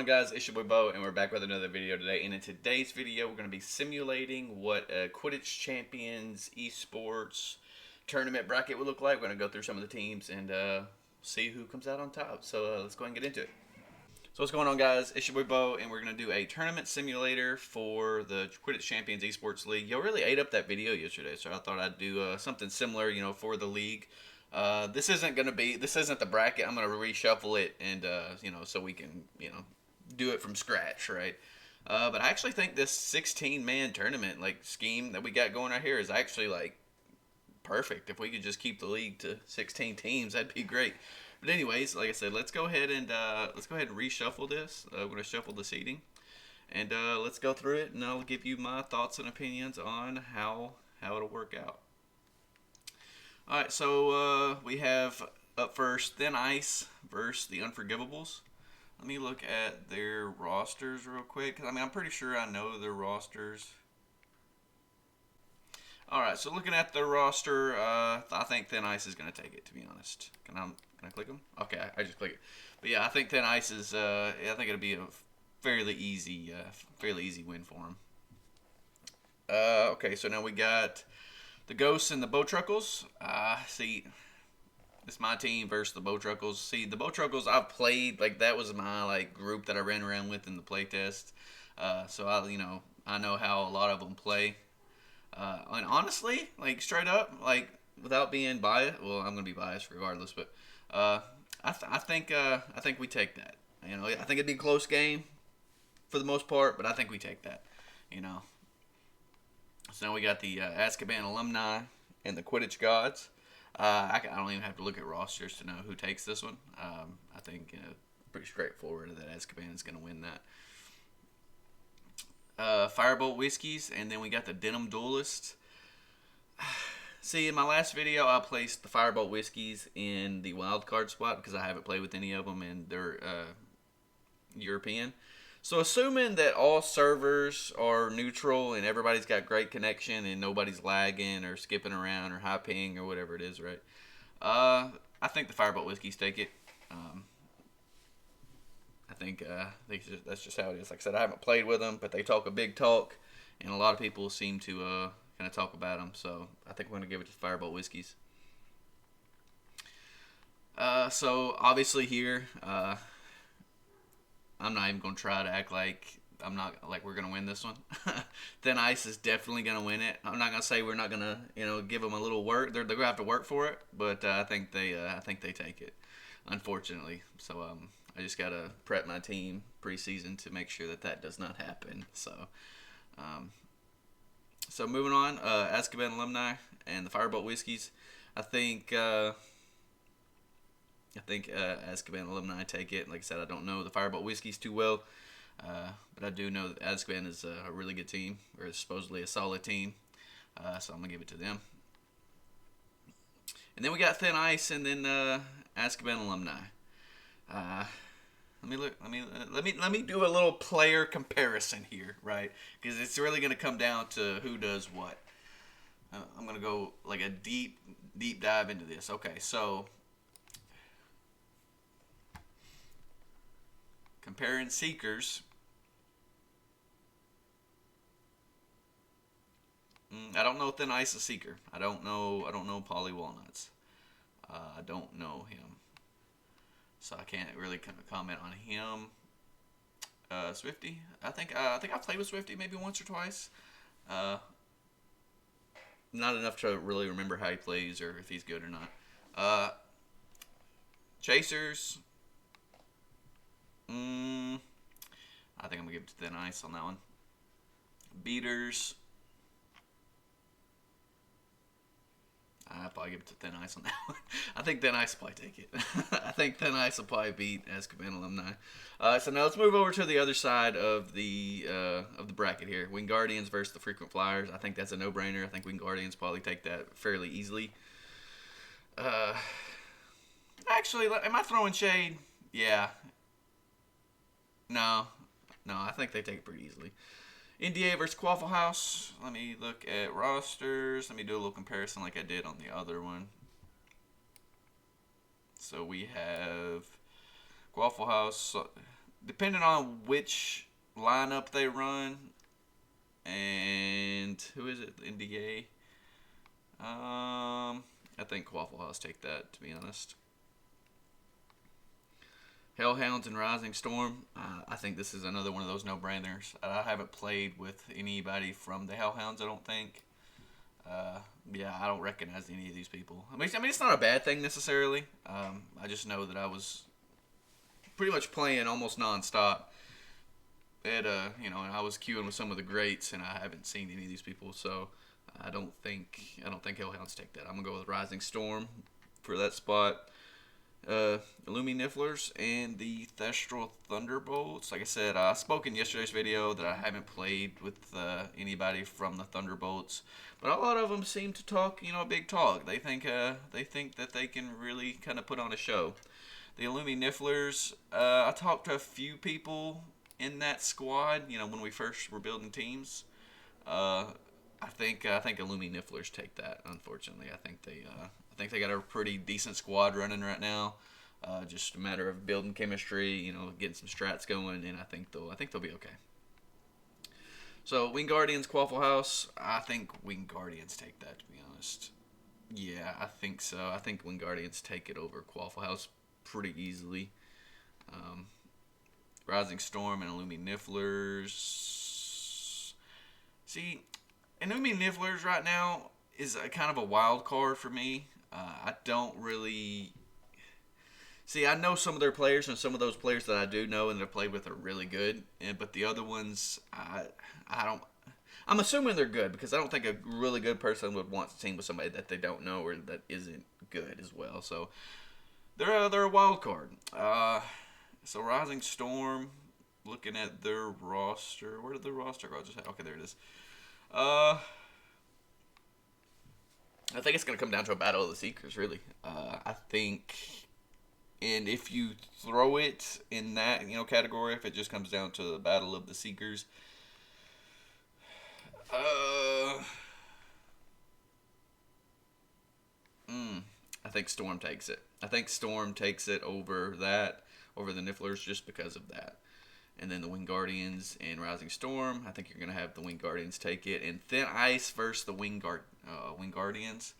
on, guys? It's your boy Bo, and we're back with another video today. And in today's video, we're going to be simulating what a Quidditch Champions Esports tournament bracket would look like. We're going to go through some of the teams and see who comes out on top. So let's go ahead and get into it. So what's going on, guys? It's your boy Bo, and we're going to do a tournament simulator for the Quidditch Champions Esports League. Y'all really ate up that video yesterday, so I thought I'd do something similar, for the league. This isn't the bracket. I'm gonna reshuffle it and so we can do it from scratch, right? But I actually think this 16-man tournament scheme that we got going right here is actually perfect. If we could just keep the league to 16 teams, that'd be great. But anyways, like I said, let's go ahead and reshuffle this. We're gonna shuffle the seating, and let's go through it, and I'll give you my thoughts and opinions on how it'll work out. Alright, so we have up first Thin Ice versus the Unforgivables. Let me look at their rosters real quick, because I'm pretty sure I know their rosters. Alright, so looking at their roster, I think Thin Ice is going to take it, to be honest. Can I click them? Okay, I just click it. But yeah, I think Thin Ice is, I think it'll be a fairly easy win for them. Okay, so now we got the Ghosts and the Bowtruckles. See, it's my team versus the Bowtruckles. See, the Bowtruckles I've played, that was my group that I ran around with in the playtest. So I know how a lot of them play. And honestly, straight up, without being biased, well, I'm gonna be biased regardless, but I think we take that. I think it'd be a close game for the most part, but I think we take that. So now we got the Azkaban Alumni and the Quidditch Gods. I don't even have to look at rosters to know who takes this one. I think pretty straightforward that Azkaban is going to win that. Firebolt Whiskies, and then we got the Denim Duelists. See, in my last video, I placed the Firebolt Whiskies in the wild card spot because I haven't played with any of them, and they're European. So assuming that all servers are neutral and everybody's got great connection and nobody's lagging or skipping around or high ping or whatever it is, right? I think the Firebolt Whiskies take it. I think that's just how it is. Like I said, I haven't played with them, but they talk a big talk, and a lot of people seem to kind of talk about them. So I think we're going to give it to the Firebolt Whiskies. So obviously here, I'm not even going to try to act like we're going to win this one. Thin Ice is definitely going to win it. I'm not going to say we're not going to, give them a little work. They're going to have to work for it, but I think they take it, unfortunately. So I just got to prep my team preseason to make sure that does not happen. So so moving on, Azkaban Alumni and the Firebolt Whiskies. I think Azkaban Alumni take it. Like I said, I don't know the Firebolt Whiskies too well, but I do know that Azkaban is a really good team, or supposedly a solid team, so I'm going to give it to them. And then we got Thin Ice and then Azkaban Alumni. Let me do a little player comparison here, right? Because it's really going to come down to who does what. I'm going to go a deep dive into this. Okay, so comparing Seekers. I don't know Thin Ice is Seeker. I don't know Polly Walnuts. I don't know him, so I can't really comment on him. Swifty. I think I've played with Swifty maybe once or twice. Not enough to really remember how he plays or if he's good or not. Chasers. I think I'm going to give it to Thin Ice on that one. Beaters. I'll probably give it to Thin Ice on that one. I think Thin Ice will probably take it. I think Thin Ice will probably beat Azkaban Alumni. So now let's move over to the other side of the bracket here. Wingardians versus the Frequent Flyers. I think that's a no-brainer. I think Wingardians probably take that fairly easily. Actually, am I throwing shade? Yeah. No, I think they take it pretty easily. NDA versus Quaffle House. Let me look at rosters. Let me do a little comparison like I did on the other one. So we have Quaffle House, depending on which lineup they run, and who is it? NDA. I think Waffle House take that, to be honest. Hellhounds and Rising Storm. I think this is another one of those no-brainers. I haven't played with anybody from the Hellhounds, I don't think. Yeah, I don't recognize any of these people. I mean, it's not a bad thing necessarily. I just know that I was pretty much playing almost nonstop. And I was queuing with some of the greats, and I haven't seen any of these people, so I don't think Hellhounds take that. I'm gonna go with Rising Storm for that spot. Illumi Nifflers and the Thestral Thunderbolts. Like I said, I spoke in yesterday's video that I haven't played with anybody from the Thunderbolts, but a lot of them seem to talk, big talk. They think that they can really kind of put on a show. The Illumi Nifflers, I talked to a few people in that squad. When we first were building teams. I think Illumi Nifflers take that. Unfortunately, I think they got a pretty decent squad running right now. Just a matter of building chemistry, getting some strats going, and I think they'll be okay. So Wing Guardians, Quaffle House. I think Wing Guardians take that, to be honest. Yeah, I think so. I think Wing Guardians take it over Quaffle House pretty easily. Rising Storm and Illumi Nifflers. See, Illumi Nifflers right now is a kind of a wild card for me. I don't really... See, I know some of their players, and some of those players that I do know and that I've played with are really good. But the other ones, I don't... I'm assuming they're good, because I don't think a really good person would want to team with somebody that they don't know or that isn't good as well. So, they're a wild card. So, Rising Storm, looking at their roster... Where did the roster go? Okay, there it is. I think it's going to come down to a battle of the Seekers, really. I think, and if you throw it in that category, if it just comes down to the battle of the Seekers, I think Storm takes it. I think Storm takes it over the Nifflers, just because of that. And then the Wing Guardians and Rising Storm. I think you're going to have the Wing Guardians take it. And Thin Ice versus the Wing Guardians.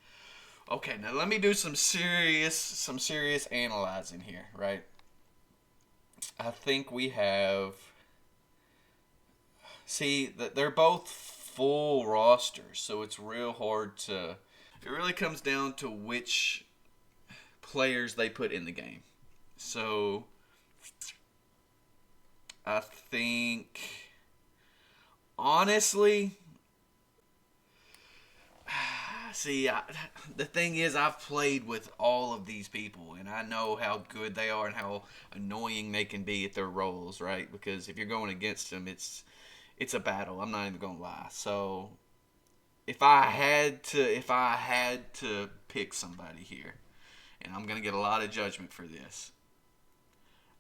Okay, now let me do some serious analyzing here, right? I think we have... See, they're both full rosters, so it's real hard to... It really comes down to which players they put in the game. So... I think, honestly, the thing is, I've played with all of these people, and I know how good they are and how annoying they can be at their roles, right? Because if you're going against them, it's a battle. I'm not even gonna lie. So, if I had to pick somebody here, and I'm gonna get a lot of judgment for this,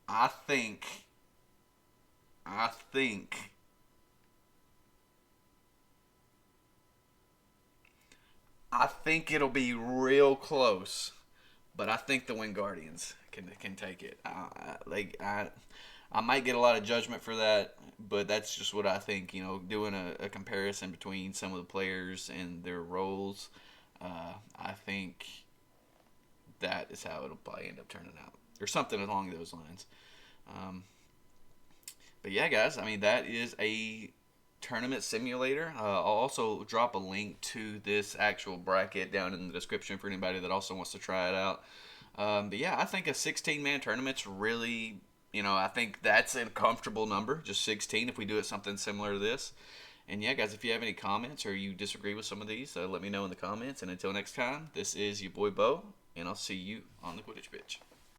I think it'll be real close, but I think the Wing Guardians can take it. I might get a lot of judgment for that, but that's just what I think. Doing a comparison between some of the players and their roles, I think that is how it'll probably end up turning out, or something along those lines. But yeah, guys, I mean, that is a tournament simulator. I'll also drop a link to this actual bracket down in the description for anybody that also wants to try it out. But yeah, I think a 16-man tournament's really, I think that's a comfortable number, just 16 if we do it something similar to this. And yeah, guys, if you have any comments or you disagree with some of these, let me know in the comments. And until next time, this is your boy Bo, and I'll see you on the Quidditch pitch.